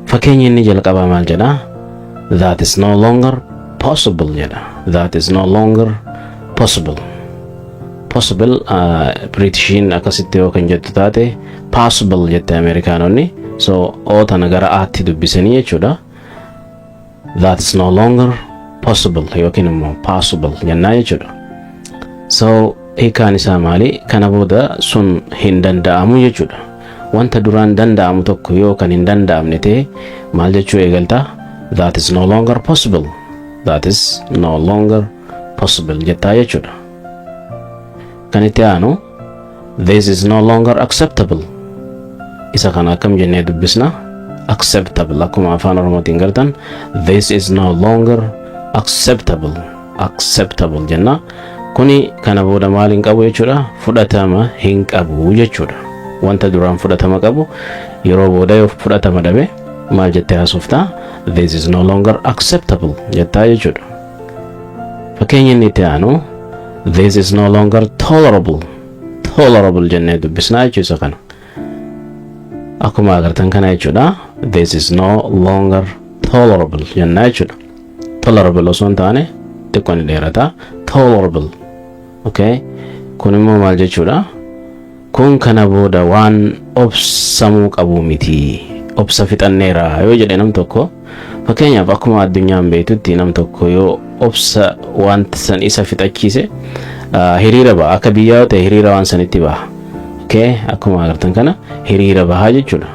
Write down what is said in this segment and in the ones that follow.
Fakkeenya inni jalqabaa maal jedha? That is no longer possible jedha. That is no longer possible. Possible Britishiin akkasitti yoo kan jettu taate possible jette Ameerikaanonni. So ootana gara aatti dubbisanii jechuudha. That is no longer possible yookiin immoo possible jennaa jechuudha. So hiikaan isaa maali? Kana booda sun hin danda'amu jechuudha. Wanta duraan danda'amu tokko yoo kan hin danda'amne ta'e maal jechuu eegalta? That is no longer possible. That is no longer possible jettaa jechuudha. Kan itti aanu this is no longer acceptable. Isa kana akkam jennee dubbisna? Acceptable. Akkuma afaan Oromootiin gartan this is no longer acceptable. Acceptable jenna. Kuni kana booda maal hin qabu jechuudha? Fudhatama hin qabu jechuudha. Wanta duraan fudhatama qabu yeroo booda yoo fudhatama dhabe maal jettee haasofta? This is no longer acceptable jettaa jechuudha. Fakkeenya inni itti aanu this is no longer tolerable. Tolerable jennee dubbisnaa jechuudha kana. Akkuma agartan kana jechuudha. This is no longer tolerable jennaa jechuudha. Tolerable osoo hin taane xiqqoo ni dheerata. Tolerable. Okay? Kun immoo maal jechuudha? Kun kana booda waan obsamuu qabu miti. Obsa fixanneera yoo jedhe nam tokko fakkeenyaaf akkuma addunyaan beektutti nam tokko yoo obsa wanta san isa fixachiise hiriira ba'a. Akka biyyaa ta'e hiriira waan sanitti ba'a. Okay? Akkuma agartan kana hiriira ba'a jechuudha.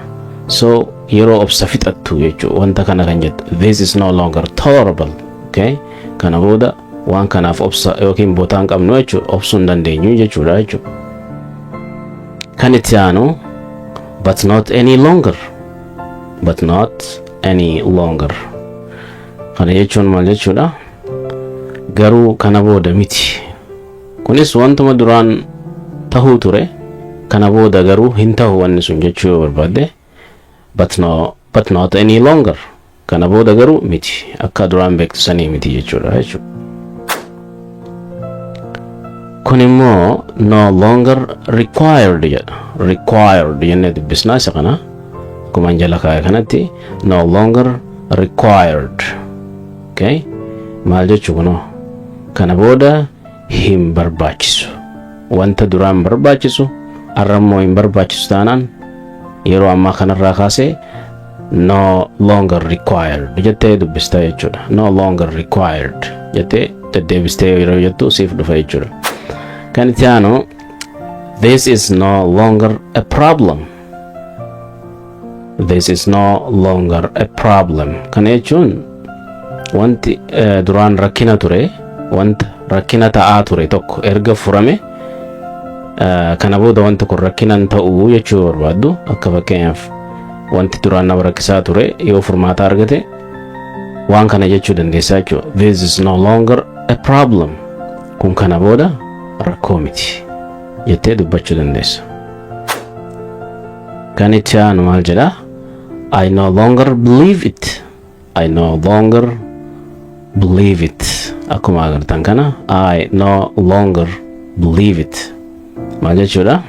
So yeroo obsa fixattu jechuudha wanta kana kan jettu this is no longer tolerable. Okay? Kana booda waan kanaaf obsa yookiin botaan qabnu jechuudha. Obsuu hin dandeenyu jechuudha jechuudha. Kan itti aanu but not any longer. But not any longer. Kana jechuun maal jechuudha? Garuu kana booda miti. Kunis wantuma duraan tahuu ture kana booda garuu hin tahu wanni sun jechuu yoo barbaadde but not any longer. Kana booda garuu miti. Akka duraan beektu sanii miti jechuudha jechuudha. Kun immoo no longer required jedha. Required jennee dubbisnaa isa kana. Akkuma jala kaa'e kanatti no longer required. Okay? Maal jechuu kunoo? Kana booda hin barbaachisu. Wanta duraan barbaachisu arrammoo hin barbaachisu taanaan yeroo ammaa kanarraa kaasee no longer required jettee dubbistaa jechuudha. No longer required jettee deddeebistee yeroo jettu siif dhufa jechuudha. Kan itti aanu this is no longer a problem. This is no longer a problem. Kana jechuun wanti duraan rakkina ture, wanta rakkina ta'aa ture tokko erga furame kana booda wanti kun rakkina hin ta'u jechuu barbaaddu. Akka fakkeenyaaf wanti duraan nama rakkisaa ture yoo furmaata argate waan kana jechuu dandeessaa jechuudha. This is no longer a problem. Kun kana booda rakkoo miti jettee dubbachuu dandeessa. Kan itti aanu maal jedha? I no longer believe it. I no longer believe it. Akkuma agartan kana I no longer believe it. Maal jechuudha?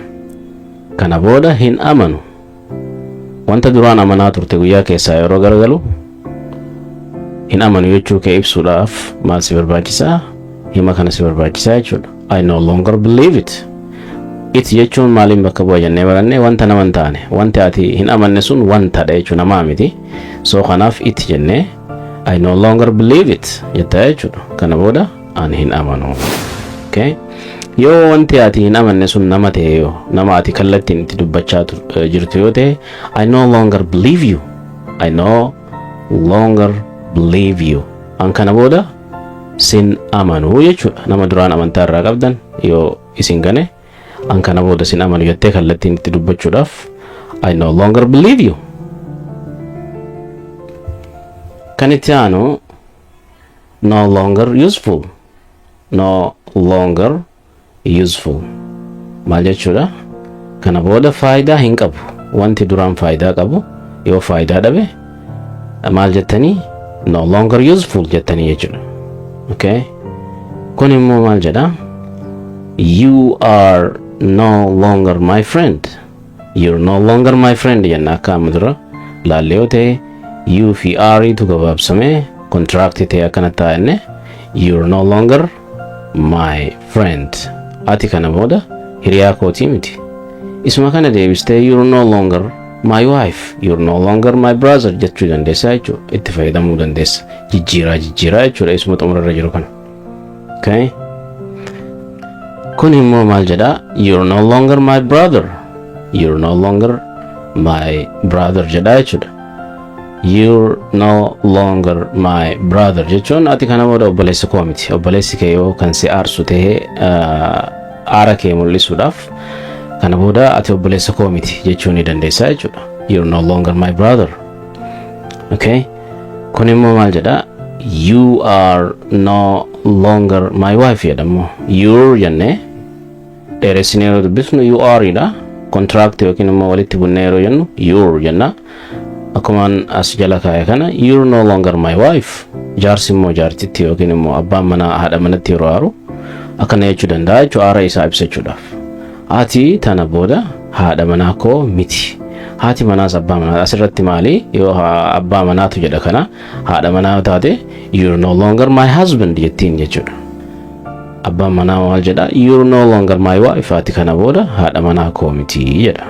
Kana booda hin amanu. Wanta duraan amanaa turte guyyaa keessaa yeroo garagalu hin amanu jechuu kee ibsuudhaaf maal si barbaachisaa? Hima kana si barbaachisaa jechuudha. I no longer believe it. It jechuun maaliin bakka bu'a jennee baranne wanta nama hin taane. Wanti ati hin amanne sun wantadha jechuudha namaa miti. So kanaaf it jennee I no longer believe it jettaa jechuudha. Kana booda ani hin amanu. Okay? Yoo wanti ati hin amanne sun nama ta'e yoo nama ati kallattiin itti dubbachaa jirtu yoo ta'e I no longer believe you. I no longer believe you. An kana booda sin amanu jechuudha. Nama duraan amantaa irraa qabdan yoo isin gane an kana booda sin amanu jettee kallattiin itti dubbachuudhaaf I no longer believe you. Kan itti aanu no longer useful. No longer useful. Maal jechuudha? Kana booda faayidaa hin qabu. Wanti duraan faayidaa qabu yoo faayidaa dhabe maal jettanii? No longer useful jettanii jechuudha. Okay? Kun immoo maal jedha? You are no longer my friend. You're no longer my friend jenna akka amma dura laallee yoo ta'e you fi are tu gabaabsame contract ta'e akkana taa'enne you're no longer my friend. Ati kana booda hiriyaa kootii miti. Isuma kana deebistee you're no longer my wife, you're no longer my brother jechuu dandeessa jechuudha. Itti fayyadamuu dandeessa. Jijjiiraa jechuudha isuma xumurarra jiru kana. Okay? Kun immoo maal jedha? You're no longer my brother. You're no longer my brother jedha jechuudha. You're no longer my brother jechuun ati kana booda obboleessa koo miti. Obboleessi kee yoo kan si aarsu ta'ee aara kee mul'isuudhaaf kana booda ati obboleessa koo miti jechuu ni dandeessa jechuudha. You're no longer my brother. Okay? Kun immoo maal jedha? You are no longer my wife jedhamu. You're jennee dheeressinee yeroo dubbisnu you are dha. Contract yookiin immoo walitti bunnee yeroo jennu you're jenna. Akkumaan as jala kaa'e kana you're no longer my wife. Jaarsi immoo jaartitti yookiin immoo abbaan manaa haadha manatti yeroo aaru akkana jechuu danda'a jechuudha aara isaa ibsachuudhaaf. Ati tana booda haadha manaa koo miti. Haati manaas abbaa manaa asirratti maali yoo abbaa manaatu jedha kana haadha manaa taate you're no longer my husband jettiin jechuudha. Abbaan manaa maal jedha? You're no longer my wife. Ati kana booda haadha manaa koo miti jedha.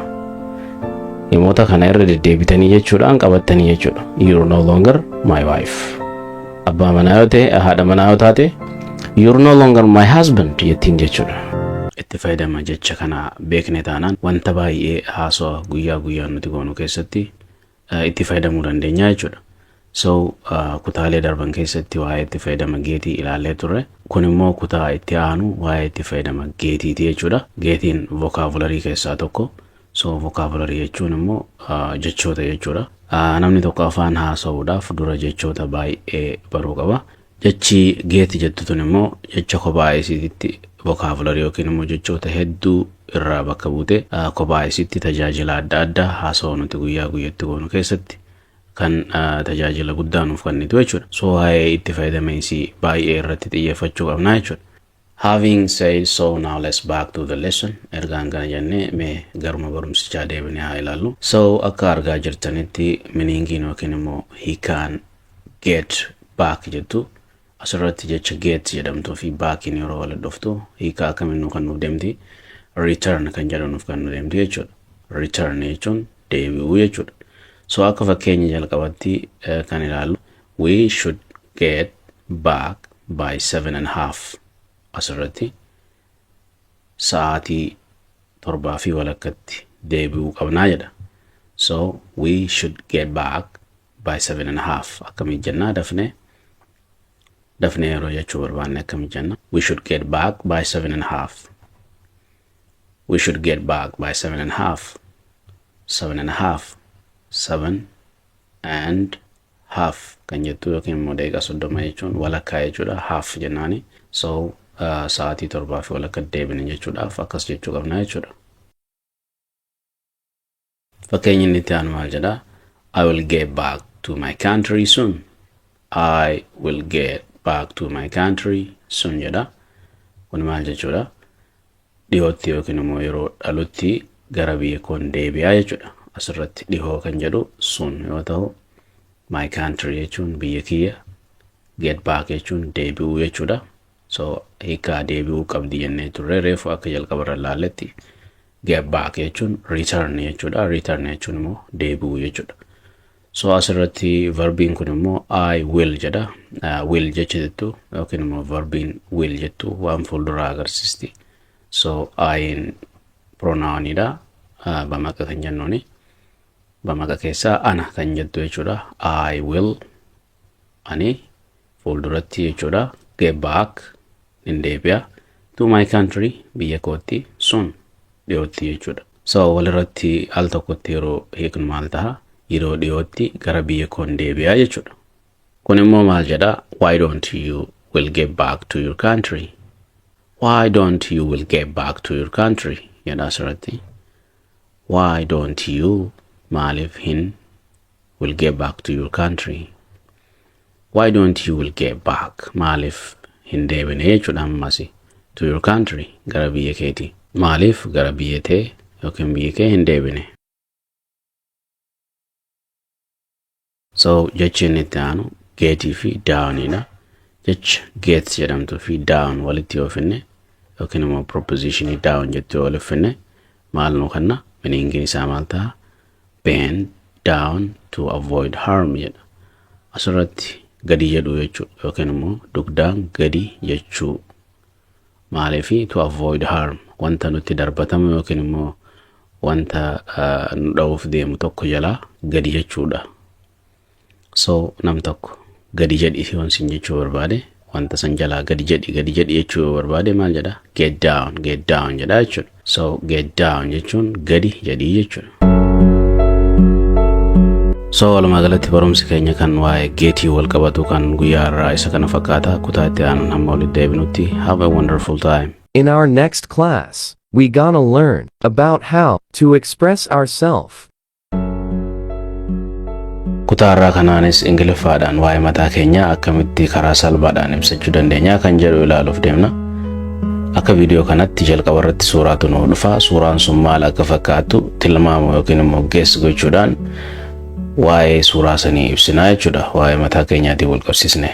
Himoota kana irra deddeebitanii jechuudhaan qabattanii jechuudha. You're no longer my wife. Abbaa manaa yoo ta'e haadha manaa yoo taate you're no longer my husband jettiin jechuudha. Itti fayyadama jecha kana beekne taanaan wanta baay'ee haasawaa guyyaa guyyaan nuti goonu keessatti itti fayyadamuu dandeenya jechuudha. So kutaalee darban keessatti waa'ee itti fayyadama geetii ilaallee turre. Kun immoo kutaa itti aanu waa'ee itti fayyadama geetiiti jechuudha. Geetiin vocabulary keessaa tokko. So vocabulary jechuun immoo jechoota jechuudha. Namni tokko afaan haasawuudhaaf dura jechoota baay'ee baruu qaba. Jechi geeti jettutun immoo jecha kophaa isiitti vocabulary yookiin immoo jechoota hedduu irraa bakka buute kophaa isiitti tajaajila adda addaa haasawaa nuti guyyaa guyyatti goonu keessatti kan tajaajila guddaa nuuf kennitu jechuudha. So waa'ee itti fayyadamiinsi baay'ee irratti xiyyeeffachuu qabna jechuudha. Having said so, now let's back to the lesson. Ergaan kana jennee mee garuma barumsichaa deebinee haa ilaallu. So akka argaa jirtanitti meaningiin yookiin immoo hiikaan get back jettu asirratti jecha get jedhamtuu fi backin yeroo wal dhuftu hiikaa akkamiin kan nuuf deemti? Return kan jedhanuuf kan nuuf deemti jechuudha. Return jechuun deebi'uu jechuudha. So akka fakkeenya jalqabatti kan ilaallu we should get back by 7:30 asirratti sa'aatii 7 walakkatti deebi'uu qabnaa jedha. So we should get back by 7:30 akkamiin jennaa dafnee yeroo jechuu barbaanne akkamiin jenna? We should get back by 7:30. We should get back by 7:30. 7:30 7 and half kan jettu yookiin immoo daqiiqaa 30 jechuun walakkaa jechuudha. Half jennaani. So sa'aatii 7 walakka deebine jechuudhaaf akkas jechuu qabna jechuudha. Fakkeenyi inni itti aanu maal jedha? I will get back to my country soon. I will get back to my country soon jedha. Kun maal jechuudha? Dhiyootti yookiin immoo yeroo dhalutti gara biyya koon deebi'aa jechuudha. Asirratti dhihoo kan jedhu soon yoo ta'u my country jechuun biyya kiyya, get back jechuun deebi'uu jechuudha. So hiikaa deebi'uu qabdi jennee turre reefu akka jalqabarra laalletti get back jechuun return jechuudha. Return jechuun immoo deebi'uu jechuudha. So asirratti verbiin kun immoo I will jedha. Will jechuudha yookiin immoo verbiin will jettu waan fuulduraa agarsiisti. So I'n pronounidha. Bamaqa kan jennuuni. Bamaqa keessaa ana kan jettu jechuudha. I will ani fuulduratti jechuudha. Get back in deebi'a to my country biyya kootti soon dhiyootti jechuudha. So walirratti al tokkotti yeroo hiiknu maal ta'a? Yeroo dhiyootti gara biyya koon deebi'a jechuudha. Kun immoo maal jedha? Why don't you will get back to your country? Why don't you will get back to your country? Jedha asirratti. Why don't you maaliif hin will get back to your country? Why don't you will get back maaliif hin deebine jechuudha ammasi to your country gara biyya keeti. Maaliif gara biyya tee yookiin biyya kee hin deebine? So jechi inni itti aanu geetii fi daawuniidha. Jecha get jedhamtu fi down walitti yoo finne yookiin immoo propositionii down jettee waliif finne maal nu kenna? Meaning isaa maal ta'a? Bend down to avoid harm jedha. Asirratti gadi jedhu jechuudha yookiin immoo dugdaan gadi jechuu. Maaliifi to avoid harm wanta nutti darbatamu yookiin immoo wanta nu dha'uuf deemu tokko jalaa gadi jechuudha. So nam tokko gadi jedhi yoon sin jechuu barbaade wanta san jalaa gadi jedhi jechuu barbaade maal jedha? Get down jedha jechuudha. So get down jechuun gadi jedhi jechuudha. So walumaa galatti barumsi keenya kan waa'ee geetii wal qabatu kan guyyaa irraa isa kana fakkaata kutaa itti aanuun hamma walitti deebinutti have a wonderful time. In our next class, we gonna learn about how to express ourselves. Kutaa irraa kanaanis Ingiliffaadhaan waa'ee mataa keenyaa akkamitti karaa salphaadhaan ibsachuu dandeenya kan jedhu ilaaluuf deemna. Akka viidiyoo kanatti jalqaba irratti suuraatu nu dhufa. Suuraan sun maal akka fakkaatu tilmaamu yookiin immoo geess gochuudhaan waa'ee suuraa sanii ibsinaa jechuudha. Waa'ee mataa keenyaatiin wal qabsiisne.